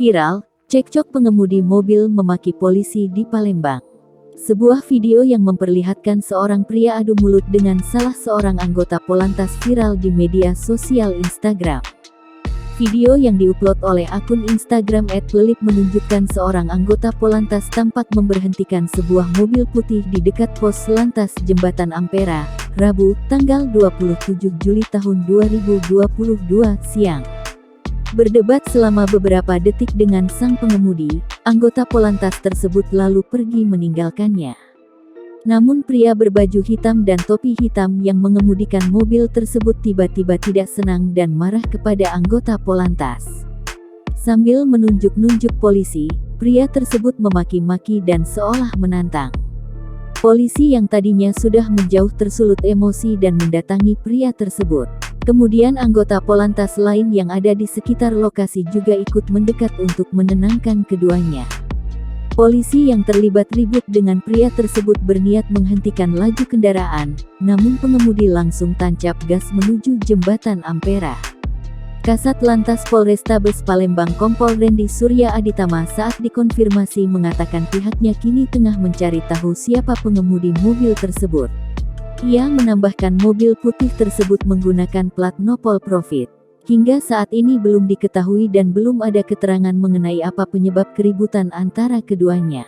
Viral, cekcok pengemudi mobil memaki polisi di Palembang. Sebuah video yang memperlihatkan seorang pria adu mulut dengan salah seorang anggota Polantas viral di media sosial Instagram. Video yang diupload oleh akun Instagram @pelip menunjukkan seorang anggota Polantas tampak memberhentikan sebuah mobil putih di dekat pos lantas Jembatan Ampera, Rabu, tanggal 27 Juli tahun 2022 siang. Berdebat selama beberapa detik dengan sang pengemudi, anggota Polantas tersebut lalu pergi meninggalkannya. Namun pria berbaju hitam dan topi hitam yang mengemudikan mobil tersebut tiba-tiba tidak senang dan marah kepada anggota Polantas. Sambil menunjuk-nunjuk polisi, pria tersebut memaki-maki dan seolah menantang. Polisi yang tadinya sudah menjauh tersulut emosi dan mendatangi pria tersebut. Kemudian anggota Polantas lain yang ada di sekitar lokasi juga ikut mendekat untuk menenangkan keduanya. Polisi yang terlibat ribut dengan pria tersebut berniat menghentikan laju kendaraan, namun pengemudi langsung tancap gas menuju Jembatan Ampera. Kasat Lantas Polrestabes Palembang Kompol Rendy Surya Aditama saat dikonfirmasi mengatakan pihaknya kini tengah mencari tahu siapa pengemudi mobil tersebut. Ia menambahkan mobil putih tersebut menggunakan plat Nopol Profit. Hingga saat ini belum diketahui dan belum ada keterangan mengenai apa penyebab keributan antara keduanya.